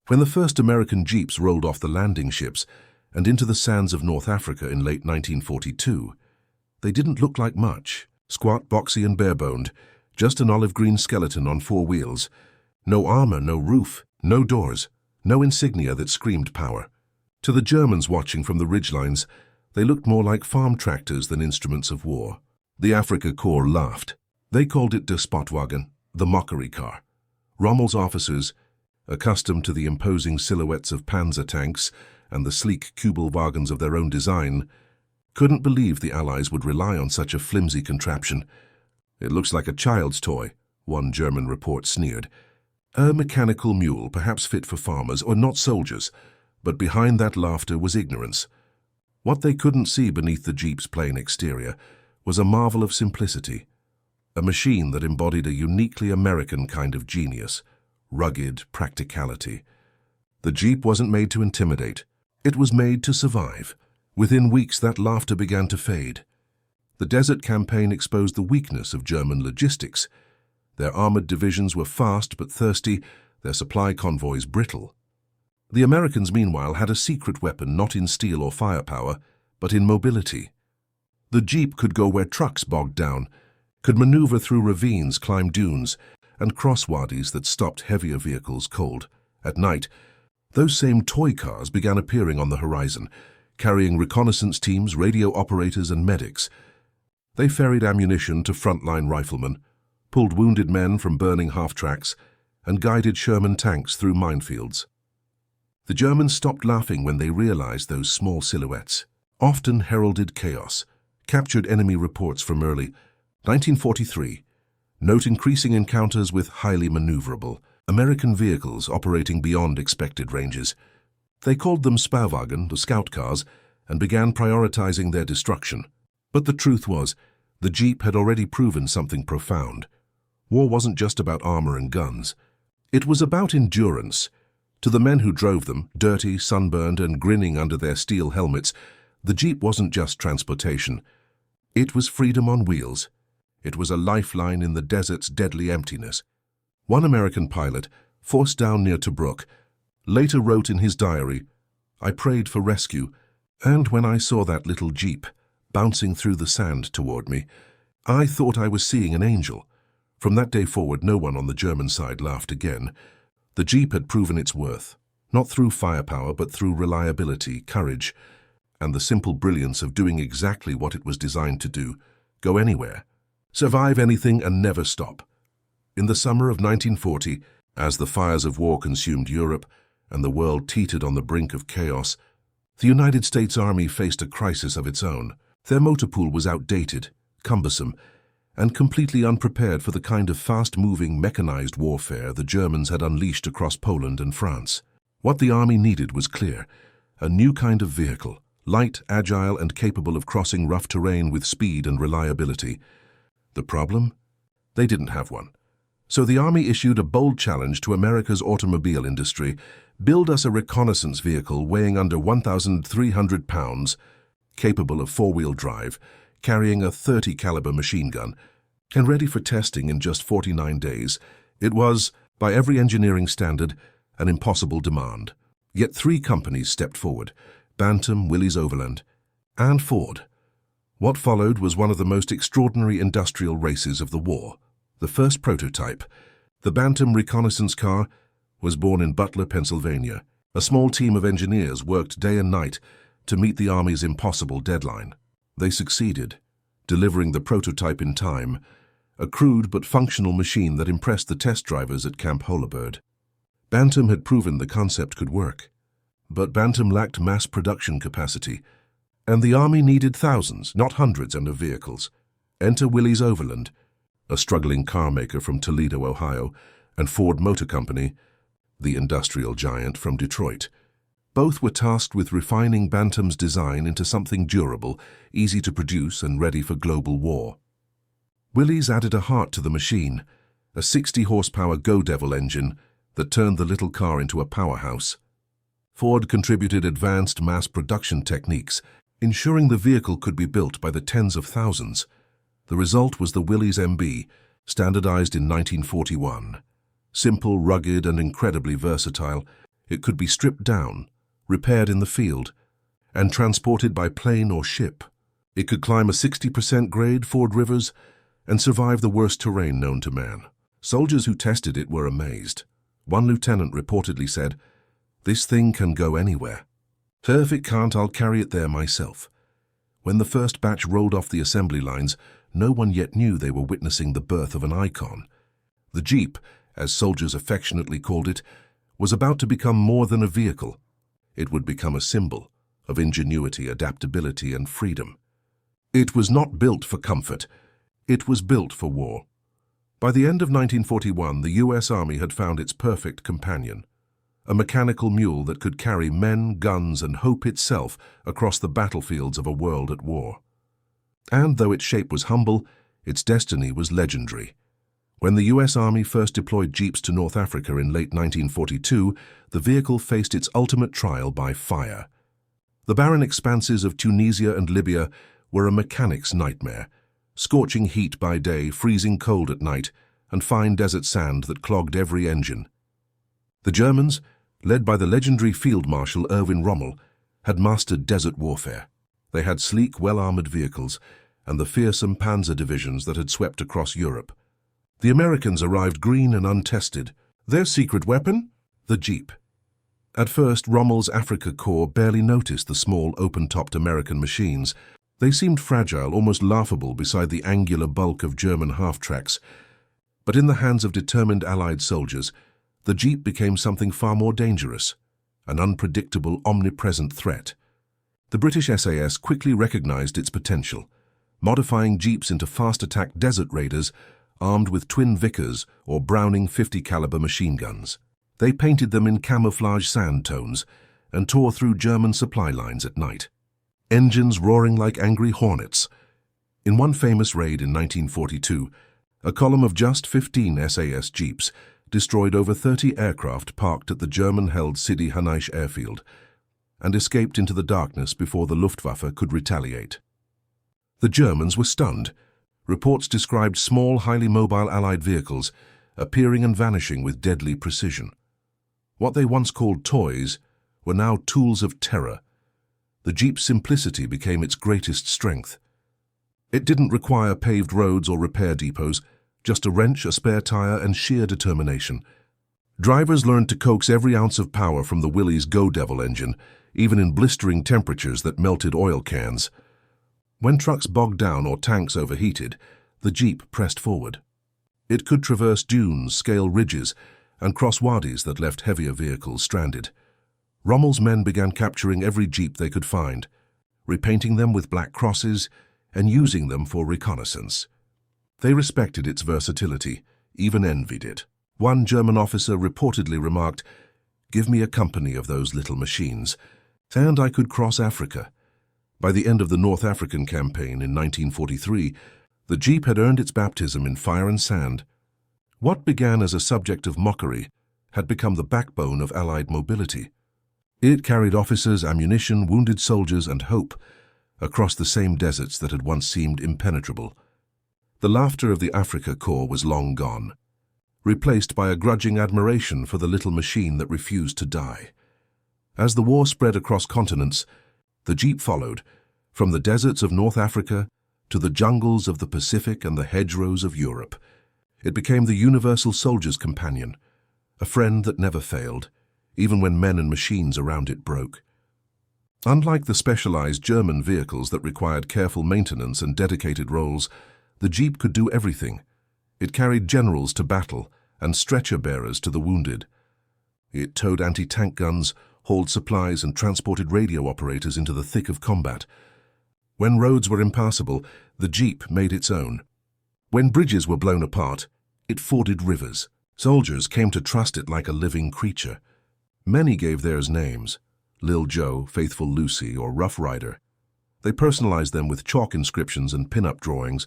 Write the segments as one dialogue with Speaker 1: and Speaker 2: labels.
Speaker 1: When the first American Jeeps rolled off the landing ships and into the sands of North Africa in late 1942, they didn't look like much. Squat, boxy and bare-boned, just an olive-green skeleton on four wheels. No armor, no roof, no doors, no insignia that screamed power. To the Germans watching from the ridgelines, they looked more like farm tractors than instruments of war. The Afrika Korps laughed. They called it der Spottwagen, the mockery car. Rommel's officers, accustomed to the imposing silhouettes of panzer tanks and the sleek Kübelwagens of their own design, couldn't believe the Allies would rely on such a flimsy contraption. "It looks like a child's toy," one German report sneered. "A mechanical mule, perhaps fit for farmers or not soldiers," but behind that laughter was ignorance. What they couldn't see beneath the Jeep's plain exterior was a marvel of simplicity, a machine that embodied a uniquely American kind of genius, rugged practicality. The Jeep wasn't made to intimidate. It was made to survive. Within weeks, that laughter began to fade. The Desert Campaign exposed the weakness of German logistics. Their armored divisions were fast but thirsty, their supply convoys brittle. The Americans, meanwhile, had a secret weapon not in steel or firepower, but in mobility. The Jeep could go where trucks bogged down, could maneuver through ravines, climb dunes, and cross wadis that stopped heavier vehicles cold. At night, those same toy cars began appearing on the horizon, carrying reconnaissance teams, radio operators, and medics. They ferried ammunition to frontline riflemen, pulled wounded men from burning half-tracks, and guided Sherman tanks through minefields. The Germans stopped laughing when they realized those small silhouettes often heralded chaos. Captured enemy reports from early 1943 note increasing encounters with highly maneuverable American vehicles operating beyond expected ranges. They called them Spauwagen, the scout cars, and began prioritizing their destruction. But the truth was, the Jeep had already proven something profound. War wasn't just about armor and guns. It was about endurance. To the men who drove them, dirty, sunburned, and grinning under their steel helmets, the Jeep wasn't just transportation. It was freedom on wheels. It was a lifeline in the desert's deadly emptiness. One American pilot, forced down near Tobruk, later wrote in his diary, "I prayed for rescue, and when I saw that little Jeep bouncing through the sand toward me, I thought I was seeing an angel." From that day forward, no one on the German side laughed again. The Jeep had proven its worth, not through firepower, but through reliability, courage, and the simple brilliance of doing exactly what it was designed to do: go anywhere, survive anything, and never stop. In the summer of 1940, as the fires of war consumed Europe and the world teetered on the brink of chaos, the United States Army faced a crisis of its own. Their motor pool was outdated, cumbersome, and completely unprepared for the kind of fast-moving, mechanized warfare the Germans had unleashed across Poland and France. What the Army needed was clear: a new kind of vehicle, light, agile, and capable of crossing rough terrain with speed and reliability. The problem? They didn't have one. So the Army issued a bold challenge to America's automobile industry: build us a reconnaissance vehicle weighing under 1,300 pounds, capable of four-wheel drive, carrying a .30 caliber machine gun, and ready for testing in just 49 days. It was, by every engineering standard, an impossible demand. Yet three companies stepped forward: Bantam, Willys Overland, and Ford. What followed was one of the most extraordinary industrial races of the war. The first prototype, the Bantam reconnaissance car, was born in Butler, Pennsylvania. A small team of engineers worked day and night to meet the Army's impossible deadline. They succeeded, delivering the prototype in time, a crude but functional machine that impressed the test drivers at Camp Holabird. Bantam had proven the concept could work, but Bantam lacked mass production capacity, and the Army needed thousands, not hundreds, of vehicles. Enter Willys Overland, a struggling car maker from Toledo, Ohio, and Ford Motor Company, the industrial giant from Detroit. Both were tasked with refining Bantam's design into something durable, easy to produce, and ready for global war. Willys added a heart to the machine, a 60-horsepower Go Devil engine that turned the little car into a powerhouse. Ford contributed advanced mass production techniques, ensuring the vehicle could be built by the tens of thousands. The result was the Willys MB, standardized in 1941. Simple, rugged, and incredibly versatile, It could be stripped down, repaired in the field, and transported by plane or ship. It could climb a 60% grade ford rivers and survive the worst terrain known to man. Soldiers who tested it were amazed. One lieutenant reportedly said, "This thing can go anywhere. If it can't, I'll carry it there myself." When the first batch rolled off the assembly lines, no one yet knew they were witnessing the birth of an icon. The Jeep, as soldiers affectionately called it, was about to become more than a vehicle. It would become a symbol of ingenuity, adaptability, and freedom. It was not built for comfort. It was built for war. By the end of 1941, the U.S. Army had found its perfect companion, a mechanical mule that could carry men, guns, and hope itself across the battlefields of a world at war. And though its shape was humble, its destiny was legendary. When the U.S. Army first deployed Jeeps to North Africa in late 1942, the vehicle faced its ultimate trial by fire. The barren expanses of Tunisia and Libya were a mechanic's nightmare, scorching heat by day, freezing cold at night, and fine desert sand that clogged every engine. The Germans, led by the legendary Field Marshal Erwin Rommel, had mastered desert warfare. They had sleek, well-armored vehicles and the fearsome panzer divisions that had swept across Europe. The Americans arrived green and untested. Their secret weapon? The Jeep. At first, Rommel's Afrika Korps barely noticed the small, open-topped American machines. They seemed fragile, almost laughable beside the angular bulk of German half-tracks. But in the hands of determined Allied soldiers, the Jeep became something far more dangerous, an unpredictable, omnipresent threat. The British SAS quickly recognized its potential, modifying Jeeps into fast-attack desert raiders armed with twin Vickers or Browning 50 caliber machine guns. They painted them in camouflage sand tones and tore through German supply lines at night, engines roaring like angry hornets. In one famous raid in 1942, a column of just 15 SAS Jeeps destroyed over 30 aircraft parked at the German-held Sidi Hanaish airfield and escaped into the darkness before the Luftwaffe could retaliate. The Germans were stunned. Reports described small, highly mobile Allied vehicles appearing and vanishing with deadly precision. What they once called toys were now tools of terror. The Jeep's simplicity became its greatest strength. It didn't require paved roads or repair depots, just a wrench, a spare tire, and sheer determination. Drivers learned to coax every ounce of power from the Willys Go Devil engine, even in blistering temperatures that melted oil cans. When trucks bogged down or tanks overheated, the Jeep pressed forward. It could traverse dunes, scale ridges, and cross wadis that left heavier vehicles stranded. Rommel's men began capturing every Jeep they could find, repainting them with black crosses and using them for reconnaissance. They respected its versatility, even envied it. One German officer reportedly remarked, "Give me a company of those little machines, and I could cross Africa." By the end of the North African campaign in 1943, the Jeep had earned its baptism in fire and sand. What began as a subject of mockery had become the backbone of Allied mobility. It carried officers, ammunition, wounded soldiers, and hope across the same deserts that had once seemed impenetrable. The laughter of the Afrika Korps was long gone, replaced by a grudging admiration for the little machine that refused to die. As the war spread across continents, the Jeep followed, from the deserts of North Africa to the jungles of the Pacific and the hedgerows of Europe. It became the universal soldier's companion, a friend that never failed, even when men and machines around it broke. Unlike the specialized German vehicles that required careful maintenance and dedicated roles, the Jeep could do everything. It carried generals to battle and stretcher-bearers to the wounded. It towed anti-tank guns, hauled supplies, and transported radio operators into the thick of combat. When roads were impassable, the Jeep made its own. When bridges were blown apart, it forded rivers. Soldiers came to trust it like a living creature. Many gave theirs names: Lil Joe, Faithful Lucy, or Rough Rider. They personalized them with chalk inscriptions and pin-up drawings,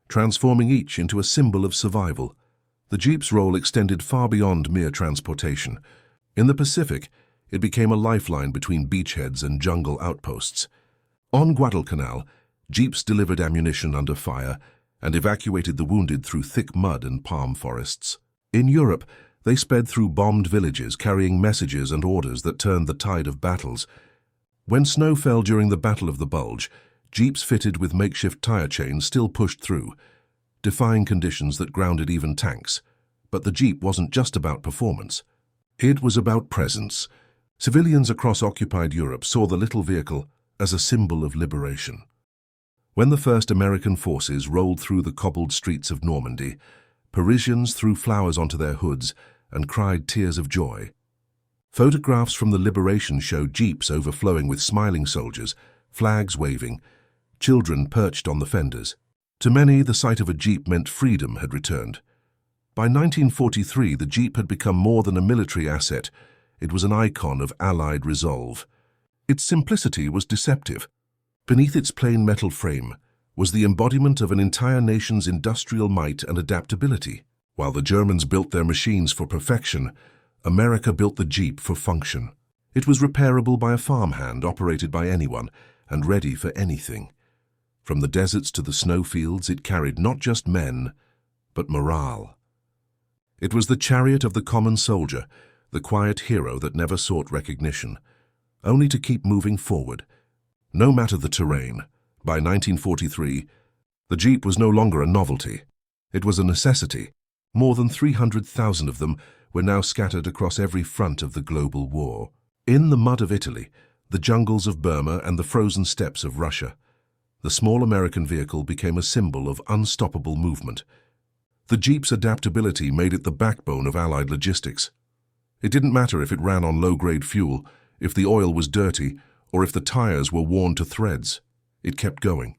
Speaker 1: transforming each into a symbol of survival. The Jeep's role extended far beyond mere transportation. In the Pacific, it became a lifeline between beachheads and jungle outposts. On Guadalcanal, Jeeps delivered ammunition under fire and evacuated the wounded through thick mud and palm forests. In Europe, They sped through bombed villages, carrying messages and orders that turned the tide of battles. When snow fell during the Battle of the Bulge, jeeps fitted with makeshift tire chains still pushed through, defying conditions that grounded even tanks. But the jeep wasn't just about performance. It was about presence. Civilians across occupied Europe saw the little vehicle as a symbol of liberation. When the first American forces rolled through the cobbled streets of Normandy, Parisians threw flowers onto their hoods and cried tears of joy. Photographs from the liberation showed jeeps overflowing with smiling soldiers, flags waving, children perched on the fenders. To many, the sight of a jeep meant freedom had returned. By 1943, the jeep had become more than a military asset. It was an icon of Allied resolve. Its simplicity was deceptive. Beneath its plain metal frame was the embodiment of an entire nation's industrial might and adaptability. While the Germans built their machines for perfection, America built the jeep for function. It was repairable by a farmhand, operated by anyone, and ready for anything. From the deserts to the snowfields, it carried not just men, but morale. It was the chariot of the common soldier, the quiet hero that never sought recognition, only to keep moving forward. No matter the terrain, by 1943, the jeep was no longer a novelty. It was a necessity. More than 300,000 of them were now scattered across every front of the global war. In the mud of Italy, the jungles of Burma and the frozen steppes of Russia, the small American vehicle became a symbol of unstoppable movement. The jeep's adaptability made it the backbone of Allied logistics. It didn't matter if it ran on low-grade fuel, if the oil was dirty, or if the tires were worn to threads. It kept going.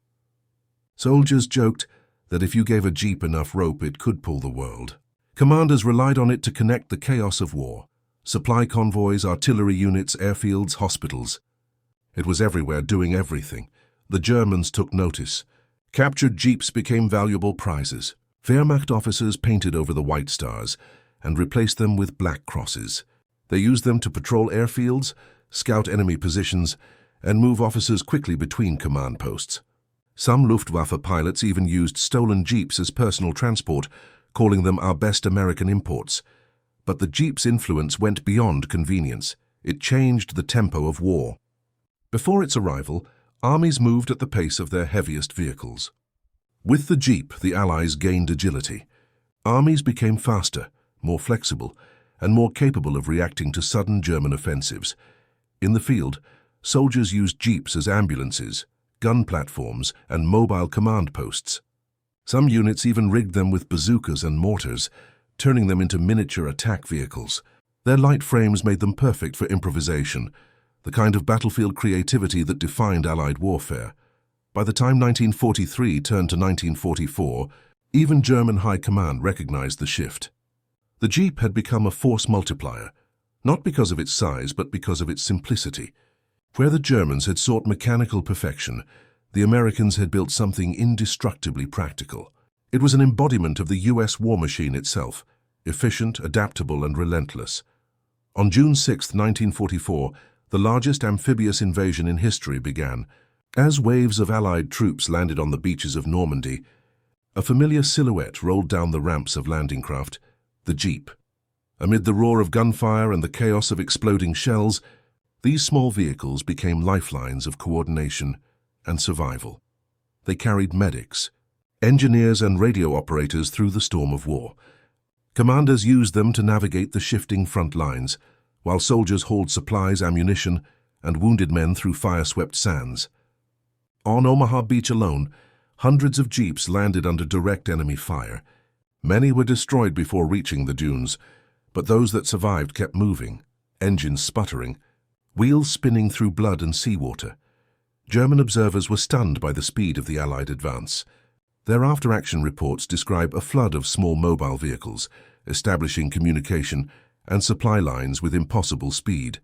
Speaker 1: Soldiers joked that if you gave a jeep enough rope, it could pull the world. Commanders relied on it to connect the chaos of war. Supply convoys, artillery units, airfields, hospitals. It was everywhere, doing everything. The Germans took notice. Captured jeeps became valuable prizes. Wehrmacht officers painted over the white stars and replaced them with black crosses. They used them to patrol airfields, scout enemy positions, and move officers quickly between command posts. Some Luftwaffe pilots even used stolen jeeps as personal transport, calling them our best American imports. But the jeep's influence went beyond convenience. It changed the tempo of war. Before its arrival, armies moved at the pace of their heaviest vehicles. With the jeep, the Allies gained agility. Armies became faster, more flexible, and more capable of reacting to sudden German offensives. In the field, soldiers used jeeps as ambulances, gun platforms, and mobile command posts. Some units even rigged them with bazookas and mortars, turning them into miniature attack vehicles. Their light frames made them perfect for improvisation, the kind of battlefield creativity that defined Allied warfare. By the time 1943 turned to 1944, even German high command recognized the shift. The jeep had become a force multiplier, not because of its size, but because of its simplicity. Where the Germans had sought mechanical perfection, the Americans had built something indestructibly practical. It was an embodiment of the US war machine itself, efficient, adaptable, and relentless. On June 6, 1944, the largest amphibious invasion in history began. As waves of Allied troops landed on the beaches of Normandy, a familiar silhouette rolled down the ramps of landing craft, the jeep. Amid the roar of gunfire and the chaos of exploding shells, these small vehicles became lifelines of coordination and survival. They carried medics, engineers, and radio operators through the storm of war. Commanders used them to navigate the shifting front lines, while soldiers hauled supplies, ammunition, and wounded men through fire-swept sands. On Omaha Beach alone, hundreds of jeeps landed under direct enemy fire. Many were destroyed before reaching the dunes, but those that survived kept moving, engines sputtering, wheels spinning through blood and seawater. German observers were stunned by the speed of the Allied advance. Their after-action reports describe a flood of small mobile vehicles, establishing communication and supply lines with impossible speed.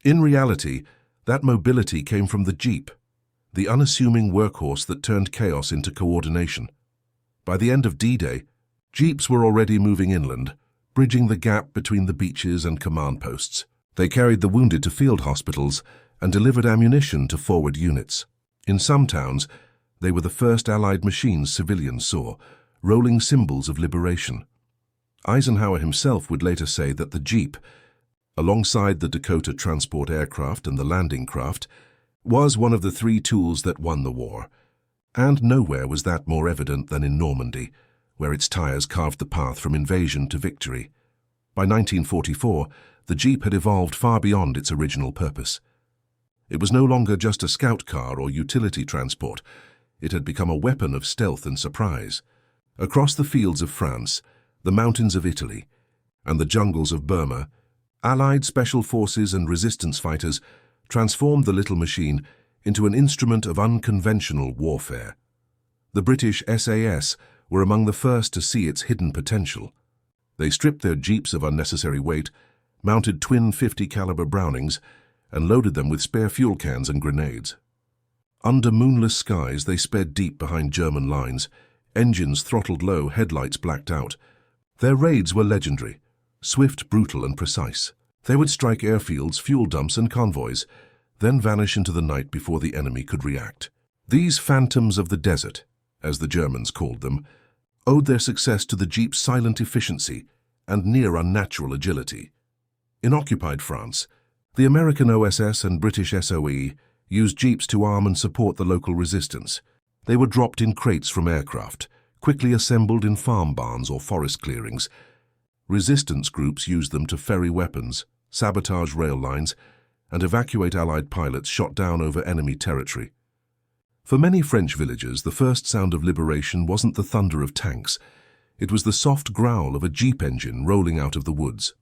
Speaker 1: In reality, that mobility came from the jeep, the unassuming workhorse that turned chaos into coordination. By the end of D-Day, jeeps were already moving inland, bridging the gap between the beaches and command posts. They carried the wounded to field hospitals and delivered ammunition to forward units. In some towns, they were the first Allied machines civilians saw, rolling symbols of liberation. Eisenhower himself would later say that the Jeep, alongside the Dakota transport aircraft and the landing craft, was one of the three tools that won the war. And nowhere was that more evident than in Normandy, where its tires carved the path from invasion to victory. By 1944, the Jeep had evolved far beyond its original purpose. It was no longer just a scout car or utility transport. It had become a weapon of stealth and surprise. Across the fields of France, the mountains of Italy, and the jungles of Burma, Allied special forces and resistance fighters transformed the little machine into an instrument of unconventional warfare. The British SAS were among the first to see its hidden potential. They stripped their jeeps of unnecessary weight, mounted twin 50-caliber Brownings, and loaded them with spare fuel cans and grenades. Under moonless skies, they sped deep behind German lines, engines throttled low, headlights blacked out. Their raids were legendary, swift, brutal, and precise. They would strike airfields, fuel dumps, and convoys, then vanish into the night before the enemy could react. These phantoms of the desert, as the Germans called them, owed their success to the Jeep's silent efficiency and near unnatural agility. In occupied France, the American OSS and British SOE used Jeeps to arm and support the local resistance. They were dropped in crates from aircraft, quickly assembled in farm barns or forest clearings. Resistance groups used them to ferry weapons, sabotage rail lines, and evacuate Allied pilots shot down over enemy territory. For many French villagers, the first sound of liberation wasn't the thunder of tanks. It was the soft growl of a Jeep engine rolling out of the woods.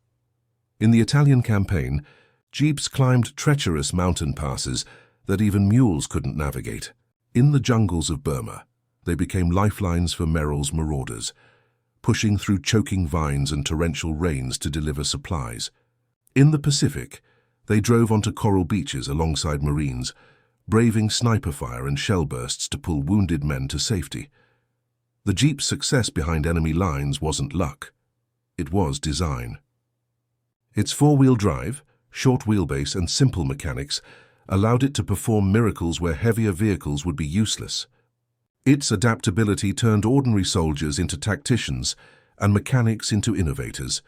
Speaker 1: In the Italian campaign, Jeeps climbed treacherous mountain passes that even mules couldn't navigate. In the jungles of Burma, they became lifelines for Merrill's marauders, pushing through choking vines and torrential rains to deliver supplies. In the Pacific, they drove onto coral beaches alongside Marines, braving sniper fire and shell bursts to pull wounded men to safety. The Jeep's success behind enemy lines wasn't luck. It was design. Its four-wheel drive, short wheelbase, and simple mechanics allowed it to perform miracles where heavier vehicles would be useless. Its adaptability turned ordinary soldiers into tacticians and mechanics into innovators.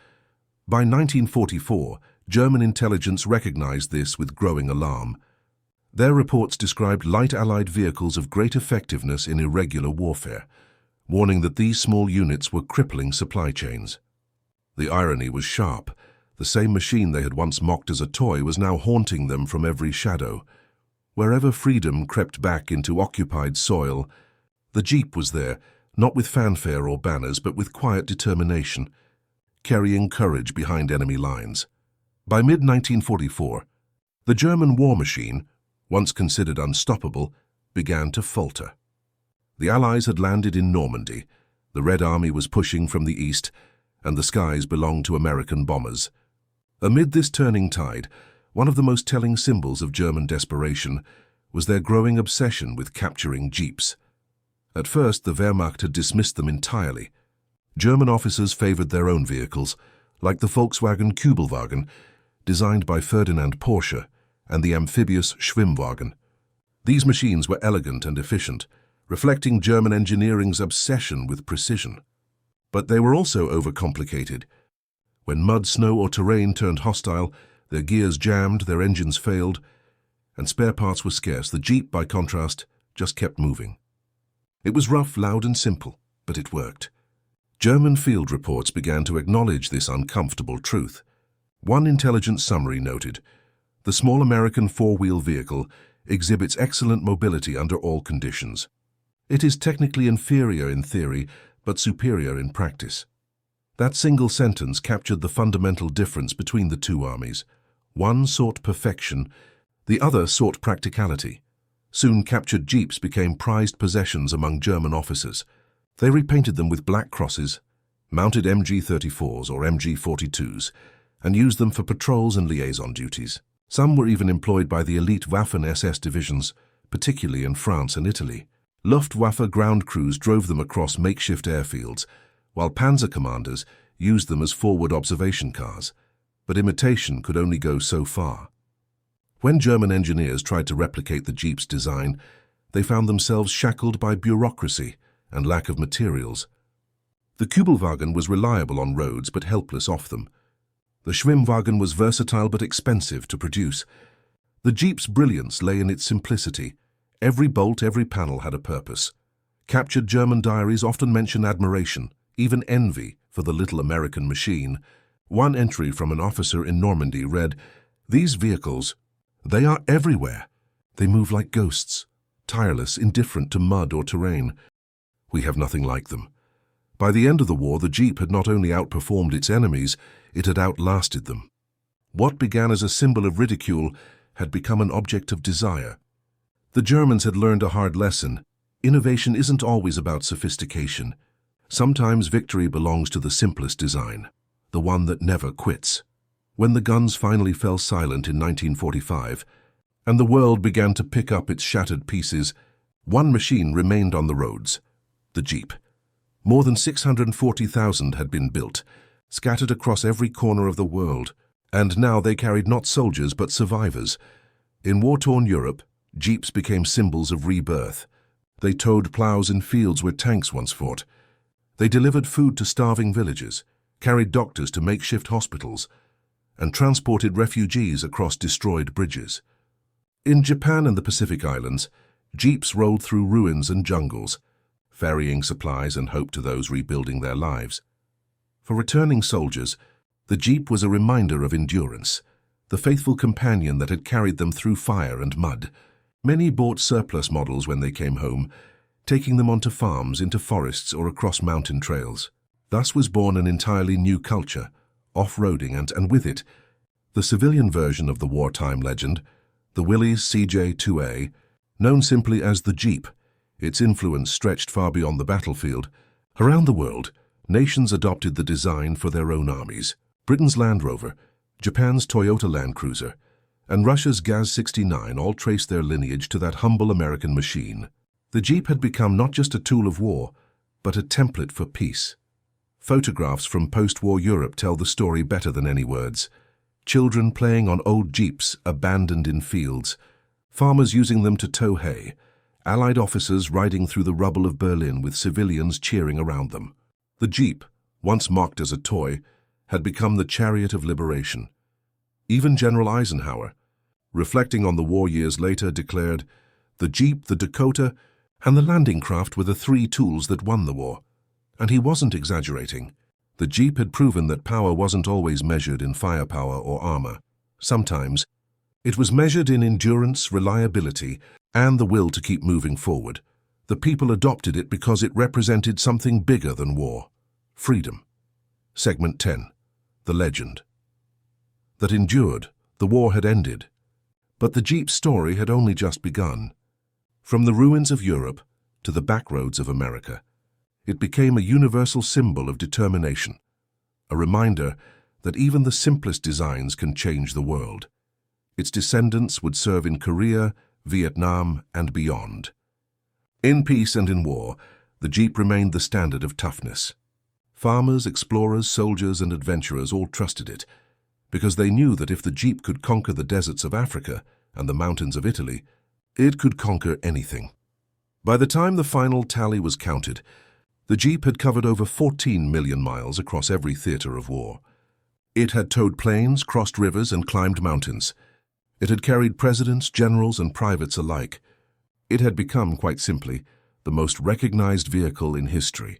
Speaker 1: By 1944, German intelligence recognized this with growing alarm. Their reports described light Allied vehicles of great effectiveness in irregular warfare, warning that these small units were crippling supply chains. The irony was sharp. The same machine they had once mocked as a toy was now haunting them from every shadow. Wherever freedom crept back into occupied soil, the Jeep was there, not with fanfare or banners, but with quiet determination, carrying courage behind enemy lines. By mid-1944, the German war machine, once considered unstoppable, began to falter. The Allies had landed in Normandy, the Red Army was pushing from the east, and the skies belonged to American bombers. Amid this turning tide, one of the most telling symbols of German desperation was their growing obsession with capturing Jeeps. At first, the Wehrmacht had dismissed them entirely. German officers favored their own vehicles, like the Volkswagen Kübelwagen, designed by Ferdinand Porsche, and the amphibious Schwimmwagen. These machines were elegant and efficient, reflecting German engineering's obsession with precision. But they were also overcomplicated. When mud, snow, or terrain turned hostile, their gears jammed, their engines failed, and spare parts were scarce. The Jeep, by contrast, just kept moving. It was rough, loud, and simple, but it worked. German field reports began to acknowledge this uncomfortable truth. One intelligence summary noted, "The small American four-wheel vehicle exhibits excellent mobility under all conditions. It is technically inferior in theory, but superior in practice." That single sentence captured the fundamental difference between the two armies. One sought perfection, the other sought practicality. Soon captured Jeeps became prized possessions among German officers. They repainted them with black crosses, mounted MG-34s or MG-42s, and used them for patrols and liaison duties. Some were even employed by the elite Waffen-SS divisions, particularly in France and Italy. Luftwaffe ground crews drove them across makeshift airfields, while panzer commanders used them as forward observation cars. But imitation could only go so far. When German engineers tried to replicate the Jeep's design, they found themselves shackled by bureaucracy and lack of materials. The Kübelwagen was reliable on roads but helpless off them. The Schwimmwagen was versatile but expensive to produce. The Jeep's brilliance lay in its simplicity. Every bolt, every panel had a purpose. Captured German diaries often mention admiration, even envy, for the little American machine. One entry from an officer in Normandy read, "These vehicles, they are everywhere. They move like ghosts, tireless, indifferent to mud or terrain. We have nothing like them." By the end of the war, the Jeep had not only outperformed its enemies, it had outlasted them. What began as a symbol of ridicule had become an object of desire. The Germans had learned a hard lesson. Innovation isn't always about sophistication. Sometimes victory belongs to the simplest design, the one that never quits. When the guns finally fell silent in 1945, and the world began to pick up its shattered pieces, one machine remained on the roads, the Jeep. More than 640,000 had been built, scattered across every corner of the world, and now they carried not soldiers but survivors. In war-torn Europe, Jeeps became symbols of rebirth. They towed plows in fields where tanks once fought. They delivered food to starving villages, carried doctors to makeshift hospitals, and transported refugees across destroyed bridges. In Japan and the Pacific Islands, Jeeps rolled through ruins and jungles, ferrying supplies and hope to those rebuilding their lives. For returning soldiers, the Jeep was a reminder of endurance, the faithful companion that had carried them through fire and mud. Many bought surplus models when they came home, taking them onto farms, into forests, or across mountain trails. Thus was born an entirely new culture, off-roading, and with it, the civilian version of the wartime legend, the Willys CJ2A, known simply as the Jeep. Its influence stretched far beyond the battlefield. Around the world, nations adopted the design for their own armies. Britain's Land Rover, Japan's Toyota Land Cruiser, and Russia's Gaz-69 all traced their lineage to that humble American machine. The Jeep had become not just a tool of war, but a template for peace. Photographs from post-war Europe tell the story better than any words. Children playing on old Jeeps abandoned in fields, farmers using them to tow hay, Allied officers riding through the rubble of Berlin with civilians cheering around them. The Jeep, once mocked as a toy, had become the chariot of liberation. Even General Eisenhower, reflecting on the war years later, declared, "The Jeep, the Dakota, and the landing craft were the three tools that won the war." And he wasn't exaggerating. The Jeep had proven that power wasn't always measured in firepower or armor. Sometimes, it was measured in endurance, reliability, and the will to keep moving forward. The people adopted it because it represented something bigger than war: freedom. Segment 10. The legend. That endured, the war had ended. But the Jeep's story had only just begun. From the ruins of Europe to the backroads of America, it became a universal symbol of determination, a reminder that even the simplest designs can change the world. Its descendants would serve in Korea, Vietnam, and beyond. In peace and in war, the Jeep remained the standard of toughness. Farmers, explorers, soldiers, and adventurers all trusted it, because they knew that if the Jeep could conquer the deserts of Africa and the mountains of Italy, it could conquer anything. By the time the final tally was counted, the Jeep had covered over 14 million miles across every theater of war. It had towed planes, crossed rivers, and climbed mountains. It had carried presidents, generals, and privates alike. It had become, quite simply, the most recognized vehicle in history.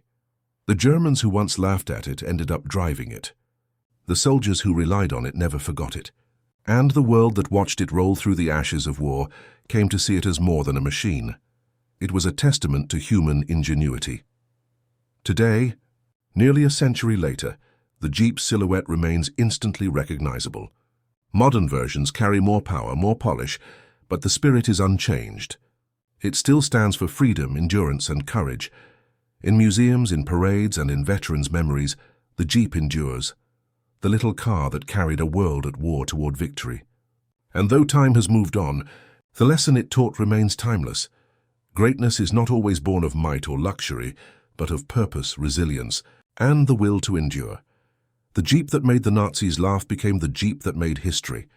Speaker 1: The Germans who once laughed at it ended up driving it. The soldiers who relied on it never forgot it. And the world that watched it roll through the ashes of war came to see it as more than a machine. It was a testament to human ingenuity. Today, nearly a century later, the Jeep's silhouette remains instantly recognizable. Modern versions carry more power, more polish, but the spirit is unchanged. It still stands for freedom, endurance, and courage. In museums, in parades, and in veterans' memories, the Jeep endures, the little car that carried a world at war toward victory. And though time has moved on, the lesson it taught remains timeless. Greatness is not always born of might or luxury, but of purpose, resilience, and the will to endure. The Jeep that made the Nazis laugh became the Jeep that made history.